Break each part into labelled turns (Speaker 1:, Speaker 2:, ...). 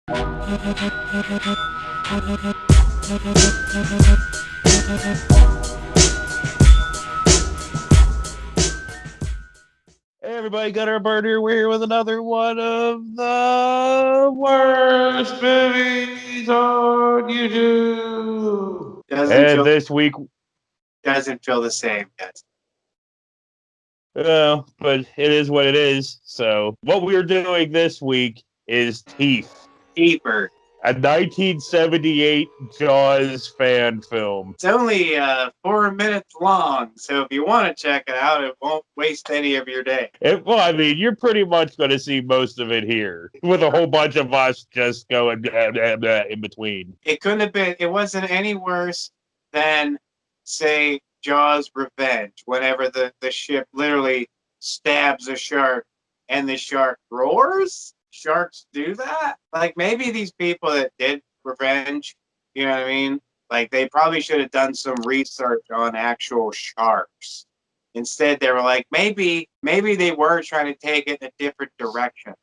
Speaker 1: Hey everybody, got our bird here. We're here with another one of the worst movies on YouTube. This week,
Speaker 2: doesn't feel the same, guys.
Speaker 1: but it is what it is. So what we're doing this week is Teeth.
Speaker 2: Deeper.
Speaker 1: A 1978 Jaws fan film.
Speaker 2: It's only 4 minutes long, so if you want to check it out, it won't waste any of your day.
Speaker 1: You're pretty much going to see most of it here, with a whole bunch of us just going in between.
Speaker 2: It couldn't have been, it wasn't any worse than, say, Jaws Revenge, whenever the ship literally stabs a shark and the shark roars. Sharks do that? Like, maybe these people that did Revenge, you know what I mean? Like, they probably should have done some research on actual sharks. Instead, they were like, maybe they were trying to take it in a different direction.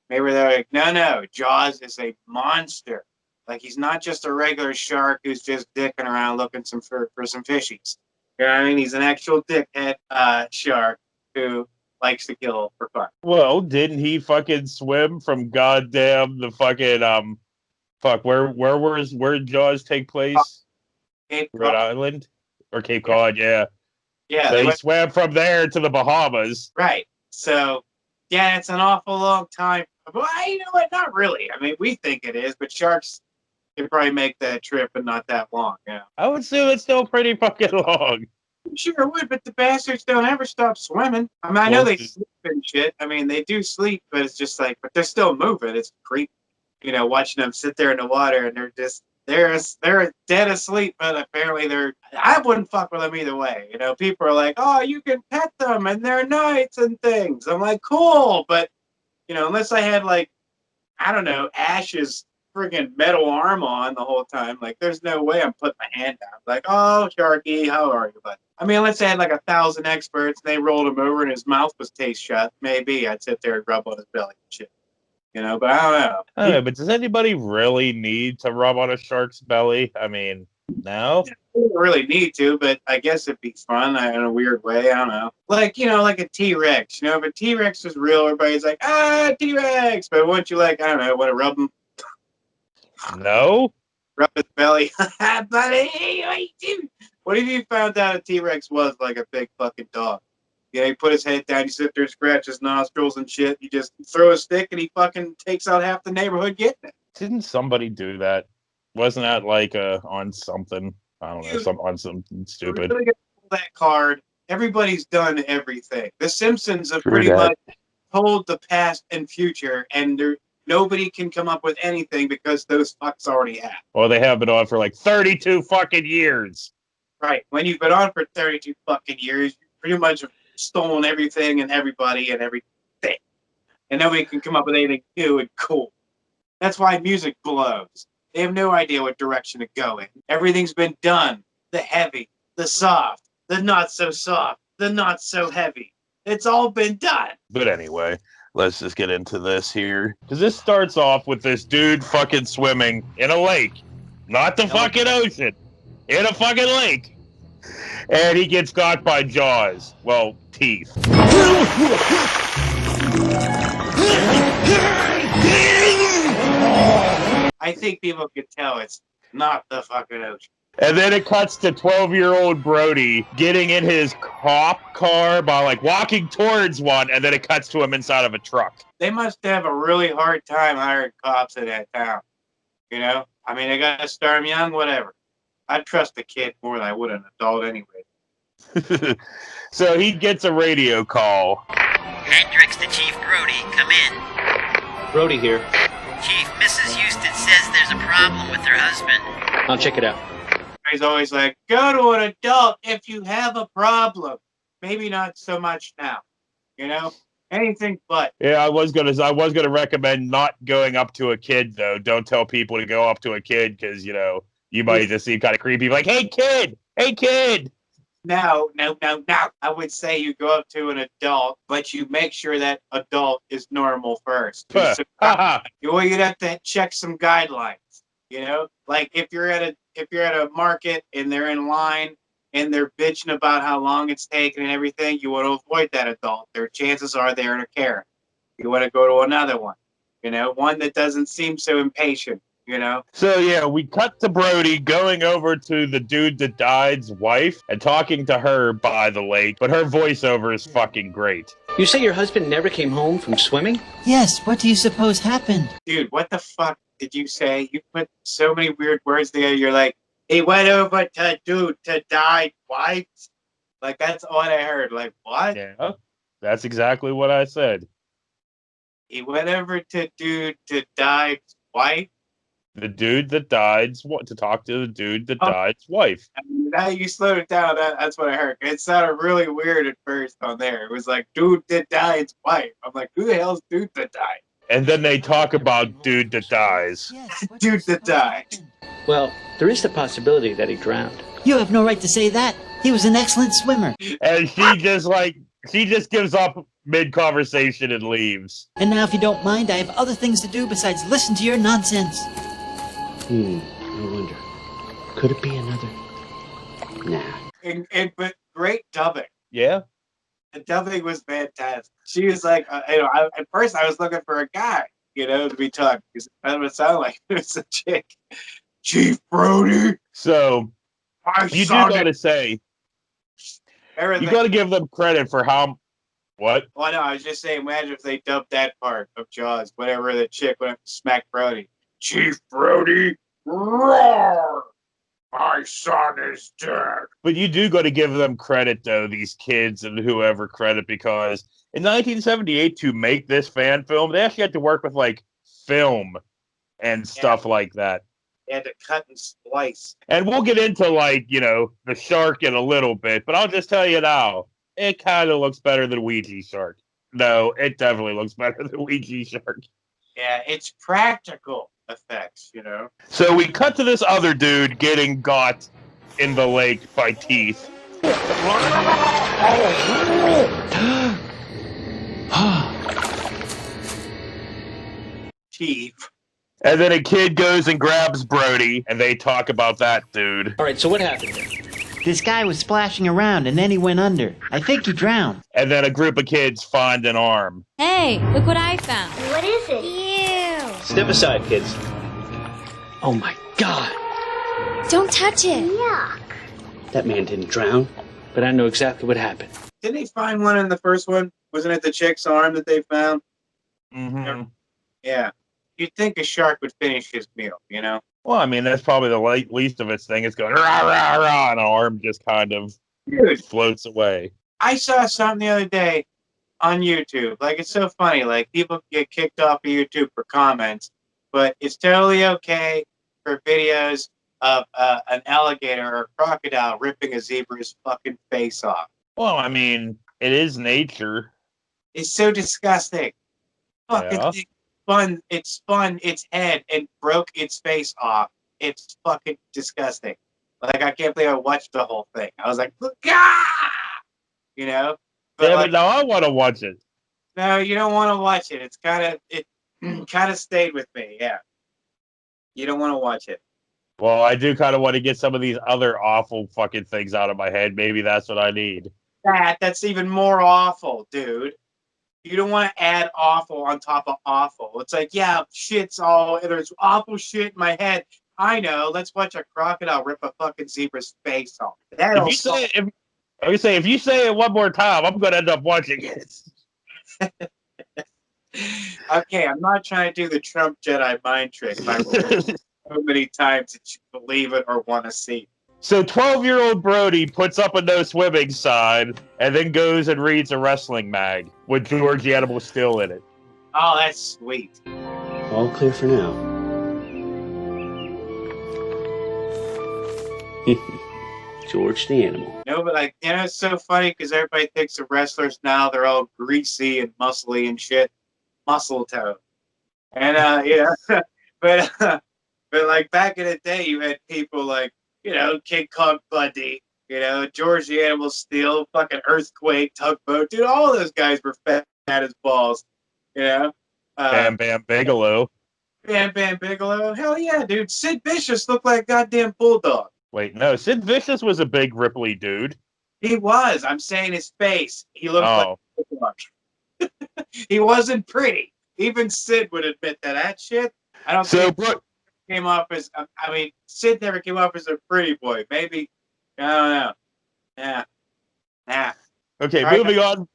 Speaker 2: Maybe they're like, no, Jaws is a monster. Like, he's not just a regular shark who's just dicking around looking for some fishies. You know what I mean? He's an actual dickhead shark who likes to kill for fun.
Speaker 1: Well, didn't he fucking swim from goddamn the fucking where Jaws take place?
Speaker 2: Cape
Speaker 1: Rhode
Speaker 2: Cod.
Speaker 1: Island or Cape Cod, yeah.
Speaker 2: Yeah,
Speaker 1: So he swam from there to the Bahamas.
Speaker 2: Right. So yeah, it's an awful long time. Well, you know what? Not really. I mean, we think it is, but sharks can probably make that trip and not that long. Yeah.
Speaker 1: I would assume it's still pretty fucking long.
Speaker 2: Sure it would, but the bastards don't ever stop swimming. I mean, I know they sleep and shit. I mean, they do sleep, but it's just like, but they're still moving. It's creepy, you know, watching them sit there in the water and they're dead asleep, but apparently I wouldn't fuck with them either way. You know, people are like, oh, you can pet them and they're nice and things. I'm like, cool, but you know, unless I had like, I don't know, Ash's friggin' metal arm on the whole time, like there's no way I'm putting my hand down. Like, oh, Sharky, how are you, bud? I mean, unless I had like 1,000 experts and they rolled him over and his mouth was taped shut, maybe I'd sit there and rub on his belly and shit. You know, but I don't know.
Speaker 1: I don't know, but does anybody really need to rub on a shark's belly? I mean, no.
Speaker 2: I don't really need to, but I guess it'd be fun in a weird way. I don't know. Like, you know, like a T-Rex. You know, if a T-Rex was real, everybody's like, T-Rex. But once you like, I don't know, want to rub him?
Speaker 1: No.
Speaker 2: Rub his belly. Buddy, what if you found out a T-Rex was like a big fucking dog? Yeah, he put his head down, you sit there and scratch his nostrils and shit. You just throw a stick and he fucking takes out half the neighborhood getting it.
Speaker 1: Didn't somebody do that? Wasn't that like on something? I don't know, on something stupid.
Speaker 2: We're really gonna pull that card. Everybody's done everything. The Simpsons have pretty much told the past and future, and nobody can come up with anything because those fucks already have.
Speaker 1: Well, they have been on for like 32 fucking years.
Speaker 2: Right. When you've been on for 32 fucking years, you pretty much have stolen everything and everybody and everything. And nobody can come up with anything new and cool. That's why music blows. They have no idea what direction to go in. Everything's been done. The heavy, the soft, the not so soft, the not so heavy. It's all been done.
Speaker 1: But anyway, let's just get into this here. Because this starts off with this dude fucking swimming in a lake. Not the fucking ocean. In a fucking lake. And he gets got by Jaws. Well, teeth.
Speaker 2: I think people could tell it's not the fucking ocean.
Speaker 1: And then it cuts to 12-year-old Brody getting in his cop car by like walking towards one, and then it cuts to him inside of a truck.
Speaker 2: They must have a really hard time hiring cops in that town. You know? I mean, they gotta start them young, whatever. I'd trust a kid more than I would an adult anyway.
Speaker 1: So he gets a radio call.
Speaker 3: Hendricks to Chief Brody, come in.
Speaker 4: Brody here.
Speaker 3: Chief, Mrs. Houston says there's a problem with her husband.
Speaker 4: I'll check it out.
Speaker 2: He's always like, go to an adult if you have a problem. Maybe not so much now. You know? Anything but.
Speaker 1: Yeah, I was gonna recommend not going up to a kid though. Don't tell people to go up to a kid because you know you might just seem kind of creepy. Like, hey kid.
Speaker 2: No. I would say you go up to an adult, but you make sure that adult is normal first. You'd have to check some guidelines. Like if you're at a market and they're in line and they're bitching about how long it's taking and everything, you want to avoid that adult. Their chances are they're in a Karen. You want to go to another one. One that doesn't seem so impatient.
Speaker 1: So yeah, we cut to Brody going over to the dude that died's wife and talking to her by the lake, but her voiceover is fucking great.
Speaker 4: You say your husband never came home from swimming?
Speaker 5: Yes, what do you suppose happened?
Speaker 2: Dude, what the fuck did you say? You put so many weird words together. You're like, he went over to dude to die wife. Like, that's all I heard. Like, what?
Speaker 1: Yeah, that's exactly what I said.
Speaker 2: He went over to dude to die wife.
Speaker 1: The dude that died's to talk to the dude that died's wife.
Speaker 2: Now you slowed it down. That's what I heard. It sounded really weird at first on there. It was like dude that died's wife. I'm like, who the hell's dude that died?
Speaker 1: And then they talk about dude that dies.
Speaker 5: Yes,
Speaker 2: Dude that died.
Speaker 4: Well, there is the possibility that he drowned.
Speaker 5: You have no right to say that. He was an excellent swimmer.
Speaker 1: And she just gives up mid-conversation and leaves.
Speaker 5: And now, if you don't mind, I have other things to do besides listen to your nonsense.
Speaker 4: I wonder. Could it be another? Nah.
Speaker 2: But great dubbing.
Speaker 1: Yeah.
Speaker 2: The dubbing was fantastic. She was like, at first I was looking for a guy, to be talking, because that would sound like it was a chick. Chief Brody.
Speaker 1: So, you do gotta say, you gotta give them credit for how, what?
Speaker 2: Well, no, I was just saying, imagine if they dubbed that part of Jaws, whenever the chick went to smack Brody. Chief Brody, roar! My son is dead.
Speaker 1: But you do got to give them credit, though, these kids and whoever credit, because in 1978, to make this fan film, they actually had to work with, like, film and stuff like that.
Speaker 2: They had to cut and splice.
Speaker 1: And we'll get into, like, the shark in a little bit, but I'll just tell you now, it kind of looks better than Ouija Shark. No, it definitely looks better than Ouija Shark.
Speaker 2: Yeah, it's practical effects,
Speaker 1: So we cut to this other dude getting got in the lake by teeth.
Speaker 2: Teeth.
Speaker 1: And then a kid goes and grabs Brody, and they talk about that dude.
Speaker 4: All right, so what happened there?
Speaker 5: This guy was splashing around, and then he went under. I think he drowned.
Speaker 1: And then a group of kids find an arm.
Speaker 6: Hey, look what I found.
Speaker 7: What is it?
Speaker 6: Ew.
Speaker 4: Step aside, kids. Oh my God.
Speaker 6: Don't touch it.
Speaker 7: Yuck.
Speaker 4: That man didn't drown, but I know exactly what happened.
Speaker 2: Didn't they find one in the first one? Wasn't it the chick's arm that they found?
Speaker 1: Mm-hmm.
Speaker 2: Yeah. You'd think a shark would finish his meal,
Speaker 1: Well, I mean, that's probably the least of its thing. It's going, rah, rah, rah, and an arm just kind of floats away.
Speaker 2: I saw something the other day on YouTube. Like, it's so funny. Like, people get kicked off of YouTube for comments, but it's totally okay for videos of an alligator or a crocodile ripping a zebra's fucking face off.
Speaker 1: Well, I mean, it is nature.
Speaker 2: It's so disgusting. Fucking
Speaker 1: Yeah.
Speaker 2: It spun its head and broke its face off. It's fucking disgusting. Like, I can't believe I watched the whole thing. I was like, ah! But
Speaker 1: Yeah,
Speaker 2: like,
Speaker 1: but now I want to watch it.
Speaker 2: no, you don't want to watch it. It kind of stayed with me. Yeah, you don't want to watch it.
Speaker 1: Well, I do kind of want to get some of these other awful fucking things out of my head. Maybe that's what I need.
Speaker 2: That's even more awful, dude. You don't want to add awful on top of awful. It's like, yeah, there's awful shit in my head. I know. Let's watch a crocodile rip a fucking zebra's face off.
Speaker 1: If you say it one more time, I'm gonna end up watching it.
Speaker 2: Okay, I'm not trying to do the Trump Jedi mind trick by so many times that you believe it or want to see it.
Speaker 1: So 12-year-old Brody puts up a no swimming sign and then goes and reads a wrestling mag with George the Animal still in it.
Speaker 2: Oh, that's sweet.
Speaker 4: All clear for now. George the Animal.
Speaker 2: No, but like, it's so funny because everybody thinks of wrestlers now, they're all greasy and muscly and shit. Muscle toe. And, but like back in the day, you had people like, King Kong Bundy, You know, George the Animal Steel, fucking Earthquake, Tugboat, dude. All those guys were fat as balls. You know,
Speaker 1: Bam Bam Bigelow.
Speaker 2: Bam Bam Bigelow. Hell yeah, dude. Sid Vicious looked like a goddamn bulldog.
Speaker 1: Wait, no, Sid Vicious was a big Ripley dude.
Speaker 2: He was. I'm saying his face. He looked like
Speaker 1: Oh,
Speaker 2: a bulldog. He wasn't pretty. Even Sid would admit that shit. I don't
Speaker 1: so
Speaker 2: think came off as. I mean, Sid never came off as a pretty boy. Maybe. I don't know. Yeah.
Speaker 1: okay,
Speaker 2: Right.
Speaker 1: moving on.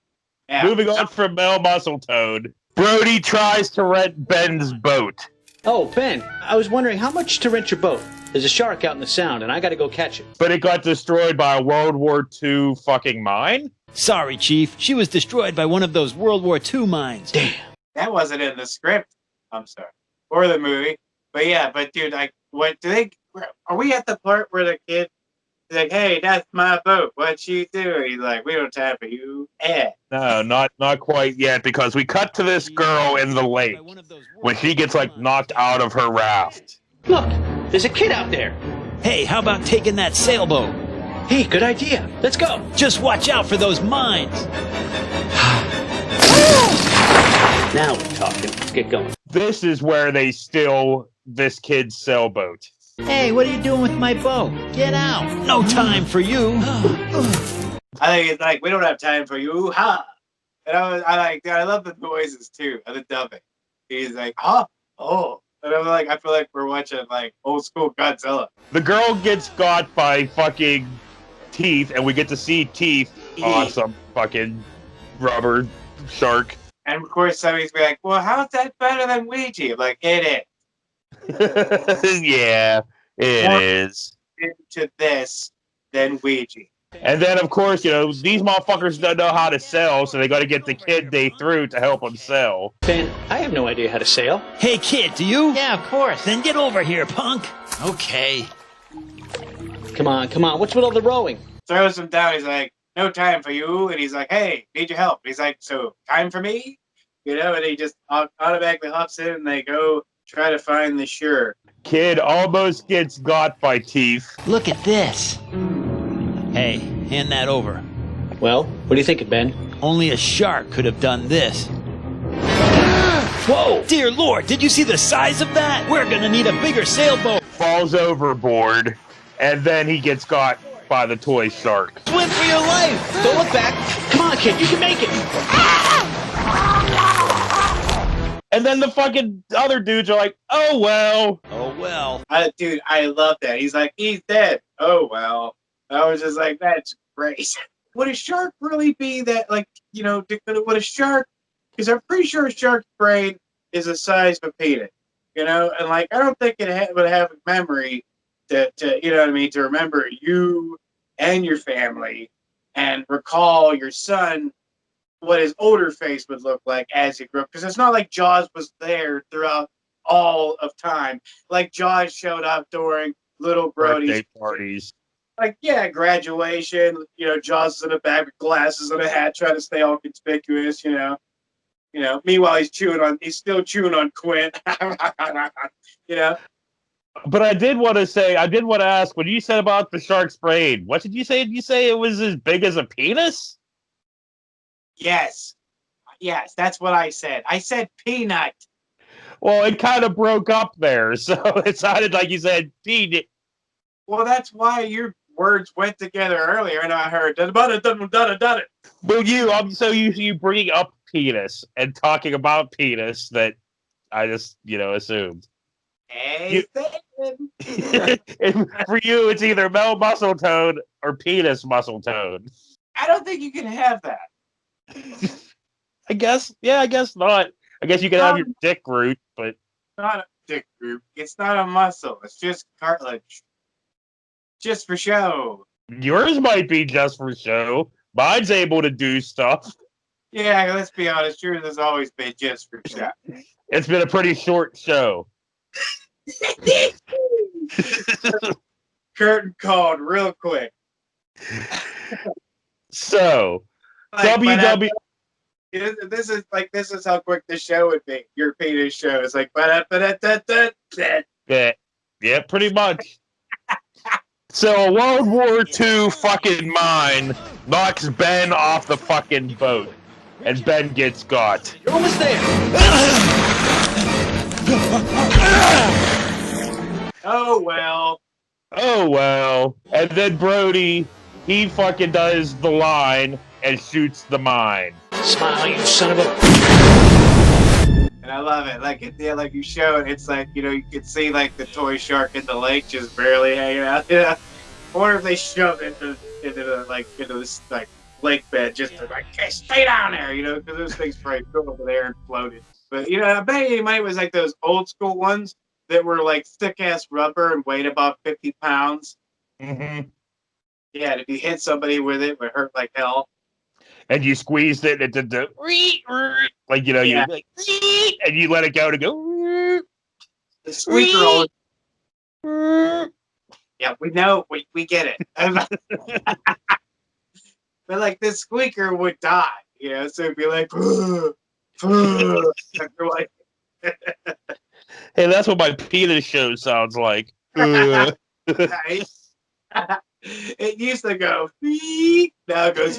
Speaker 2: Yeah.
Speaker 1: Moving on from Mel Muscletone. Brody tries to rent Ben's boat.
Speaker 4: Oh, Ben, I was wondering how much to rent your boat. There's a shark out in the Sound, and I gotta go catch it.
Speaker 1: But it got destroyed by a World War II fucking mine?
Speaker 5: Sorry, Chief. She was destroyed by one of those World War II mines.
Speaker 4: Damn.
Speaker 2: That wasn't in the script. I'm sorry. Or the movie. But yeah, dude, what do they? Are we at the part where the kid is like, "Hey, that's my boat. What you do?" He's like, "We don't have for you."
Speaker 1: No, not quite yet, because we cut to this girl in the lake when she gets like knocked out of her raft.
Speaker 4: Look, there's a kid out there.
Speaker 5: Hey, how about taking that sailboat?
Speaker 4: Hey, good idea. Let's go.
Speaker 5: Just watch out for those mines.
Speaker 4: Now we're talking. Let's get going.
Speaker 1: This is where they steal this kid's sailboat.
Speaker 5: Hey, what are you doing with my boat? Get out. No time for you.
Speaker 2: I think it's like, "We don't have time for you, ha!" And I love the noises too, of the dubbing. He's like, "Huh, oh," and I'm like, I feel like we're watching like old school Godzilla.
Speaker 1: The girl gets got by fucking Teeth, and we get to see Teeth. Awesome fucking rubber shark.
Speaker 2: And of course, somebody's be like, "Well, how's that better than Ouija?" I'm like, it is.
Speaker 1: Yeah, it is.
Speaker 2: Into this than Ouija.
Speaker 1: And then, of course, you know, these motherfuckers don't know how to sell, so they got to get the kid they threw to help them sell.
Speaker 4: Ben, I have no idea how to sail.
Speaker 5: Hey, kid, do you?
Speaker 7: Yeah, of course.
Speaker 5: Then get over here, punk. Okay.
Speaker 4: Come on. What's with all the rowing?
Speaker 2: Throws him down. He's like, "No time for you." And he's like, "Hey, need your help." And he's like, "So, time for me?" You know, and he just automatically hops in, and they go try to find the shore.
Speaker 1: Kid almost gets got by Teeth.
Speaker 5: Look at this. Hey, hand that over.
Speaker 4: Well, what do you think, Ben?
Speaker 5: Only a shark could have done this. Whoa! Dear Lord, did you see the size of that? We're gonna need a bigger sailboat.
Speaker 1: Falls overboard, and then he gets got by the toy shark.
Speaker 5: Swim for your life!
Speaker 4: Don't look back. Come on, kid, you can make it.
Speaker 1: And then the fucking other dudes are like, "Oh, well."
Speaker 5: Oh, well.
Speaker 2: Dude, I love that. He's like, "He's dead." Oh, well. I was just like, that's great. Would a shark really be that, like, you know, would a shark, because I'm pretty sure a shark's brain is the size of a peanut, you know? And, like, I don't think it would have a memory to, you know what I mean, to remember you and your family and recall your son, what his older face would look like as he grew up. Because it's not like Jaws was there throughout all of time. Like, Jaws showed up during little Brody's
Speaker 1: Birthday parties.
Speaker 2: like, yeah, graduation, you know, Jaws is in the back with glasses and a hat, trying to stay all conspicuous, you know. Meanwhile, he's still chewing on Quint, you know.
Speaker 1: But I did want to ask, when you said about the shark's brain, what did you say? Did you say it was as big as a penis?
Speaker 2: Yes, that's what I said. I said peanut.
Speaker 1: Well, it kind of broke up there, so it sounded like you said peanut.
Speaker 2: Well, that's why your words went together earlier, and I heard da-da-da-da-da-da-da.
Speaker 1: Well, you bringing up penis and talking about penis that I just, assumed.
Speaker 2: Hey,
Speaker 1: And for you, it's either Mel Muscletone or penis Muscletone.
Speaker 2: I don't think you can have that.
Speaker 1: I guess not. I guess you can have your dick root, but
Speaker 2: Not a dick group. It's not a muscle. It's just cartilage. Just for show.
Speaker 1: yours might be just for show. Mine's able to do stuff.
Speaker 2: Yeah, let's be honest. Yours has always been just for show.
Speaker 1: It's been a pretty short show.
Speaker 2: Curtain called real quick.
Speaker 1: So, WW.
Speaker 2: This is how quick the show would be. Your penis show is like,
Speaker 1: Yeah, pretty much. So a World War II fucking mine knocks Ben off the fucking boat, and Ben gets got.
Speaker 4: You're almost there.
Speaker 2: Oh well.
Speaker 1: Oh well. And then Brody, he fucking does the line and shoots the mine.
Speaker 4: Smile, you son of a...
Speaker 2: And I love it. Like like you show it, it's like, you know, you can see like the toy shark in the lake just barely hanging out. Yeah. I wonder if they shoved it into this like lake bed just to like, hey, stay down there, you know, because those things probably flew over there and floated. But you know, I bet you it was like those old school ones that were like thick ass rubber and weighed about 50 pounds.
Speaker 1: Mm-hmm.
Speaker 2: Yeah, and if you hit somebody with it, it would hurt like hell.
Speaker 1: And you squeezed it, and it did the like, you know,
Speaker 2: Yeah.
Speaker 1: you like, and you let it go to go.
Speaker 2: The squeaker always. Yeah, we know, we get it. But like this squeaker would die, you know, so it'd be like, like
Speaker 1: Hey, that's what my penis show sounds like.
Speaker 2: right? It used to go, now it goes.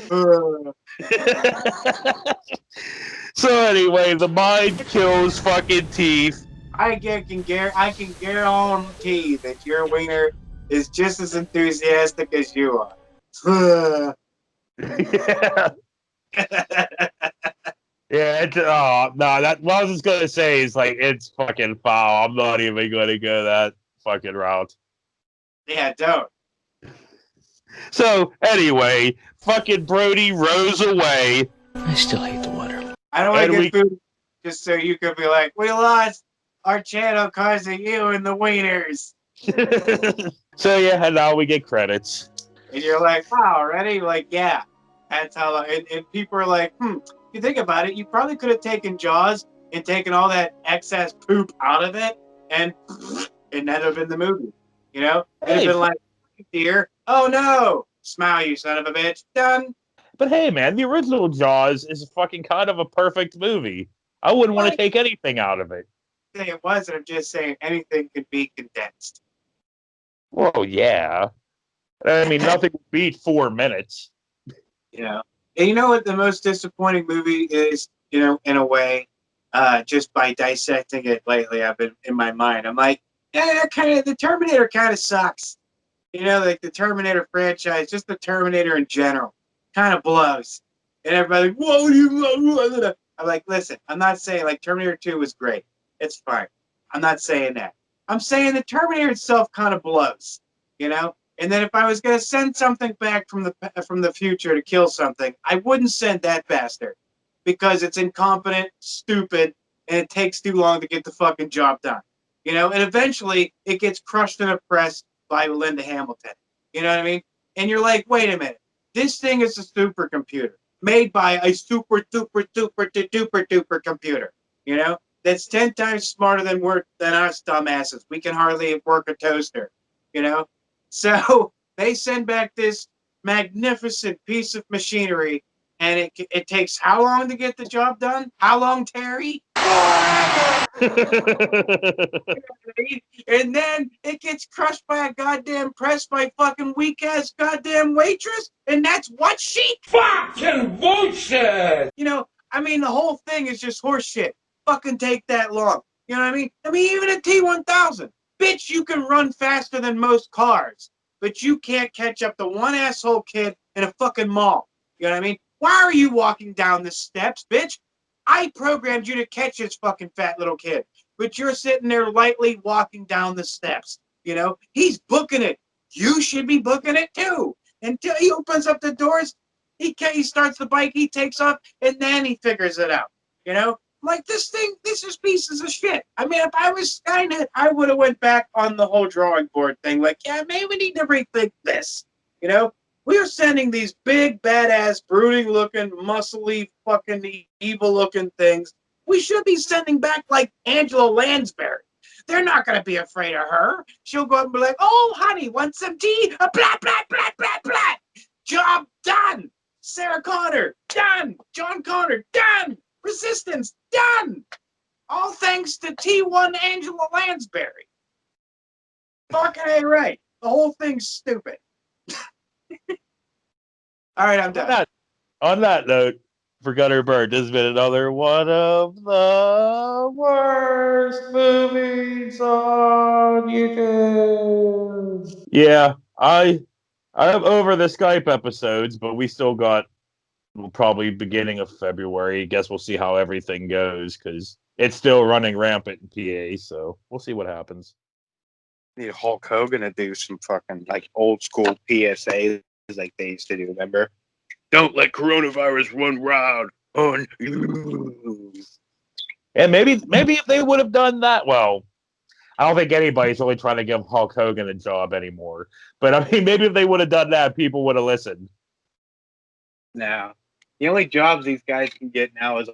Speaker 1: So anyway, the mine kills fucking Teeth.
Speaker 2: I can guarantee that your wiener is just as enthusiastic as you are.
Speaker 1: Yeah. Yeah, it's no, that what I was just gonna say is like it's fucking foul. I'm not even gonna go that fucking route.
Speaker 2: Yeah, don't.
Speaker 1: So anyway, fucking Brody rows away.
Speaker 4: I still hate the water.
Speaker 2: I don't want
Speaker 1: And
Speaker 2: to
Speaker 1: we-
Speaker 2: get food just so you could be like, we lost our channel because of you and the wieners.
Speaker 1: So yeah, and now we get credits.
Speaker 2: And you're like, wow, already? Like, yeah. That's how, and people are like, if you think about it, you probably could have taken Jaws and taken all that excess poop out of it, and that'd have been the movie. You know? It'd have been like, dear, oh no, smile, you son of a bitch, done.
Speaker 1: But hey, man, the original Jaws is fucking kind of a perfect movie. I wouldn't want to take anything out of it.
Speaker 2: Say it wasn't. I'm just saying anything could be condensed.
Speaker 1: Well, yeah. I mean, nothing would beat 4 minutes.
Speaker 2: You know, and you know what the most disappointing movie is, you know, in a way, just by dissecting it lately, I've been in my mind, I'm like, yeah, the Terminator kind of sucks. You know, like the Terminator franchise, just the Terminator in general, kind of blows. And everybody's like, whoa, you. I'm like, listen, I'm not saying like Terminator 2 was great. It's fine. I'm not saying that. I'm saying the Terminator itself kind of blows, you know? And then if I was going to send something back from the future to kill something, I wouldn't send that bastard because it's incompetent, stupid, and it takes too long to get the fucking job done. You know, and eventually it gets crushed in a press by Linda Hamilton. You know what I mean? And you're like, wait a minute. This thing is a supercomputer made by a super duper computer, you know, that's 10 times smarter than us dumbasses. We can hardly work a toaster, you know? So they send back this magnificent piece of machinery, and it takes how long to get the job done? How long, Terry? And then it gets crushed by a goddamn press by fucking weak ass goddamn waitress, and that's what she fucking bullshit. You know, I mean, the whole thing is just horse shit. Fucking take that long. You know what I mean? I mean, even a T1000, bitch, you can run faster than most cars, but you can't catch up to one asshole kid in a fucking mall. You know what I mean? Why are you walking down the steps, bitch? I programmed you to catch this fucking fat little kid, but you're sitting there lightly walking down the steps. You know, he's booking it. You should be booking it too. Until he opens up the doors, he starts the bike, he takes off, and then he figures it out. You know, like this is pieces of shit. I mean, if I was Skynet, I would have went back on the whole drawing board thing. Like, yeah, maybe we need to rethink this. You know, we're sending these big, badass, brooding-looking, muscly, fucking evil-looking things. We should be sending back like Angela Lansbury. They're not going to be afraid of her. She'll go up and be like, oh, honey, want some tea? Blah, blah, blah, blah, blah. Job done. Sarah Connor, done. John Connor, done. Resistance, done. All thanks to T1 Angela Lansbury. Fucking A right. The whole thing's stupid. All right, I'm done.
Speaker 1: On that note, for Gunner Bird, this has been another one of the worst movies on YouTube. Yeah, I'm over the Skype episodes, but we still got probably beginning of February. Guess we'll see how everything goes because it's still running rampant in PA. So we'll see what happens.
Speaker 2: Need Hulk Hogan to do some fucking like old school PSAs like they used to do. Remember? Don't let coronavirus run wild on you.
Speaker 1: And maybe if they would have done that, well, I don't think anybody's really trying to give Hulk Hogan a job anymore. But I mean, maybe if they would have done that, people would have listened.
Speaker 2: Now, the only jobs these guys can get now is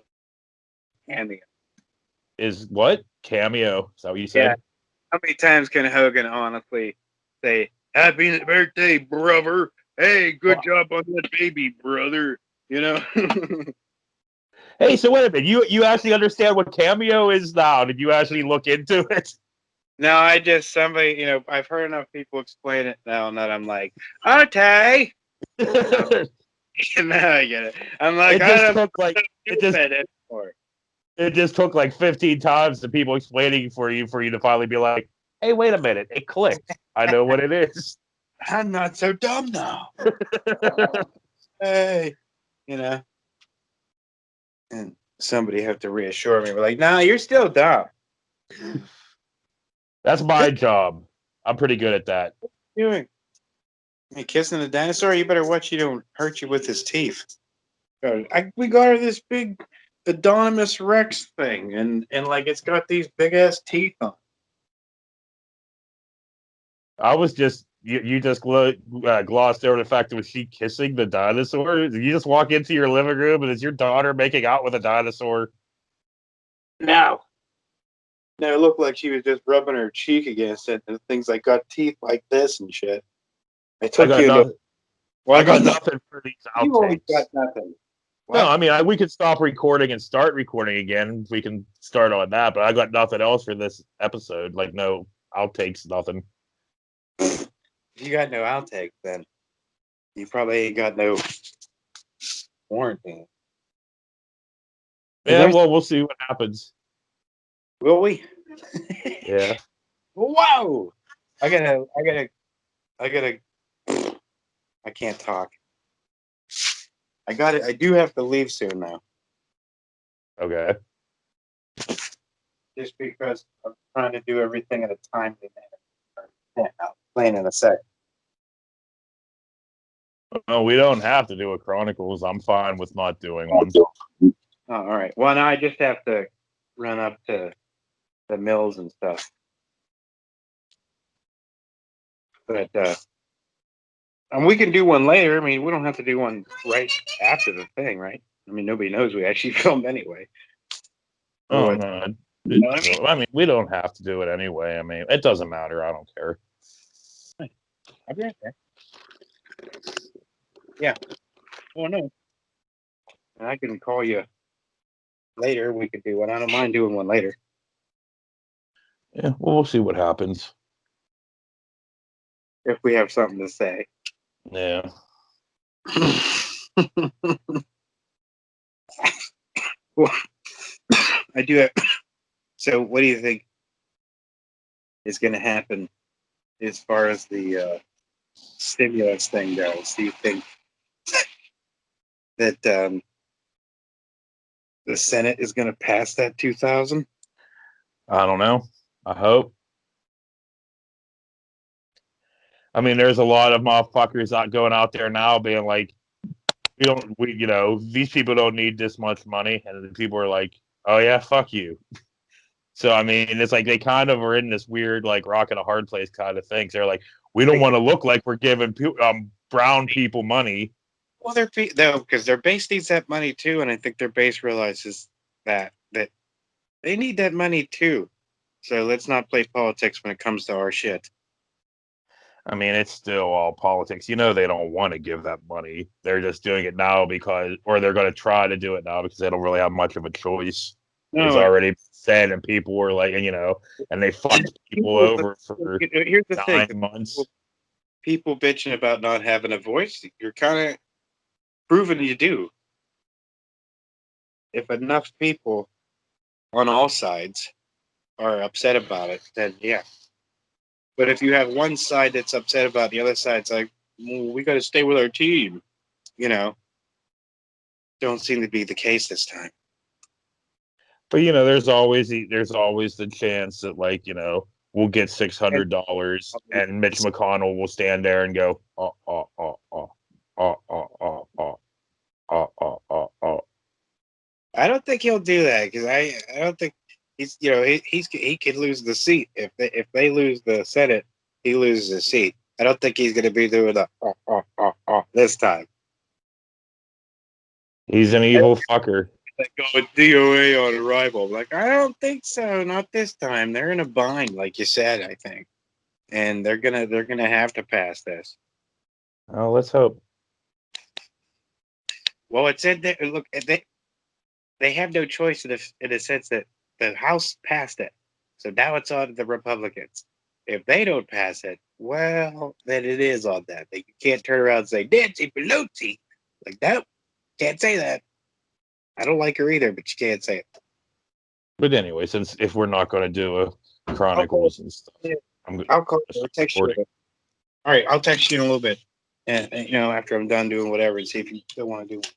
Speaker 2: cameo.
Speaker 1: Is what? Cameo. Is that what you said?
Speaker 2: Yeah. How many times can Hogan honestly say, "Happy birthday, brother. Hey, good job on that baby, brother." You know?
Speaker 1: Hey, so wait a minute. You actually understand what Cameo is now? Did you actually look into it?
Speaker 2: No, I've heard enough people explain it now, and that I'm like, okay. Now I get it. I'm like,
Speaker 1: it just took like 15 times to people explaining for you to finally be like, hey, wait a minute, it clicked. I know what it is.
Speaker 2: I'm not so dumb now. Hey, and somebody have to reassure me. We're like, nah, you're still dumb.
Speaker 1: That's my job. I'm pretty good at that.
Speaker 2: What are you doing? Hey, kissing a dinosaur? You better watch you don't hurt you with his teeth. We got her this big Adonis Rex thing, and like it's got these big ass teeth on.
Speaker 1: I was just you just glossed over the fact that was she kissing the dinosaur? You just walk into your living room and is your daughter making out with a dinosaur?
Speaker 2: No. No, it looked like she was just rubbing her cheek against it, and things like got teeth like this and shit. I got
Speaker 1: nothing for these outtakes.
Speaker 2: You always got nothing. What?
Speaker 1: No, I mean we could stop recording and start recording again. We can start on that, but I got nothing else for this episode. Like no outtakes, nothing.
Speaker 2: If you got no outtakes, then you probably ain't got no quarantine.
Speaker 1: Yeah, well, we'll see what happens.
Speaker 2: Will we?
Speaker 1: Yeah.
Speaker 2: Whoa! I can't talk. I do have to leave soon now.
Speaker 1: Okay.
Speaker 2: Just because I'm trying to do everything in a timely manner. Yeah, I'll explain in a sec.
Speaker 1: No, we don't have to do a Chronicles. I'm fine with not doing one.
Speaker 2: Oh, all right. Well, now I just have to run up to the mills and stuff. But and we can do one later. I mean, we don't have to do one right after the thing, right? I mean, nobody knows we actually filmed anyway.
Speaker 1: Oh, no.
Speaker 2: You know what I mean?
Speaker 1: I mean, we don't have to do it anyway. I mean, it doesn't matter. I don't care.
Speaker 2: I'll be right there. Yeah. Oh, no. And I can call you later. We could do one. I don't mind doing one later.
Speaker 1: Yeah, well, we'll see what happens.
Speaker 2: If we have something to say.
Speaker 1: Yeah.
Speaker 2: Well, I do have. So, what do you think is going to happen as far as the stimulus thing goes? Do you think that the Senate is going to pass that 2,000?
Speaker 1: I don't know. I hope. I mean, there's a lot of motherfuckers going out there now being like, these people don't need this much money. And the people are like, oh yeah, fuck you. So, I mean, it's like they kind of are in this weird, like, rock and a hard place kind of thing. So they're like, we don't want to look like we're giving brown people money.
Speaker 2: Well, because their base needs that money too, and I think their base realizes that they need that money too. So let's not play politics when it comes to our shit.
Speaker 1: I mean, it's still all politics. They don't want to give that money. They're just doing it now or they're going to try to do it now because they don't really have much of a choice. It's already said, and people were like, and they fucked people over for
Speaker 2: here's the
Speaker 1: 9 months.
Speaker 2: people bitching about not having a voice, you're kind of proving you do. If enough people on all sides are upset about it, then yeah. But if you have one side that's upset about the other side's like, well, we got to stay with our team, you know, don't seem to be the case this time.
Speaker 1: But there's always the chance that we'll get $600 and Mitch McConnell will stand there and go
Speaker 2: I don't think he'll do that because I don't think he's he could lose the seat if they lose the Senate, he loses the seat. I don't think he's going to be doing the this time.
Speaker 1: He's an evil fucker.
Speaker 2: Like going DOA on arrival. Like, I don't think so. Not this time. They're in a bind, like you said, I think. And they're gonna have to pass this.
Speaker 1: Oh, let's hope.
Speaker 2: Well, it said that look, they have no choice in the sense that the House passed it. So now it's on the Republicans. If they don't pass it, well, then it is on them. They can't turn around and say, Nancy Pelosi. Like, nope, can't say that. I don't like her either, but you can't say it.
Speaker 1: But anyway, since if we're not going to do a Chronicles and stuff,
Speaker 2: I'll call you. I'll text you. All right, I'll text you in a little bit. And after I'm done doing whatever, and see if you still want to do one.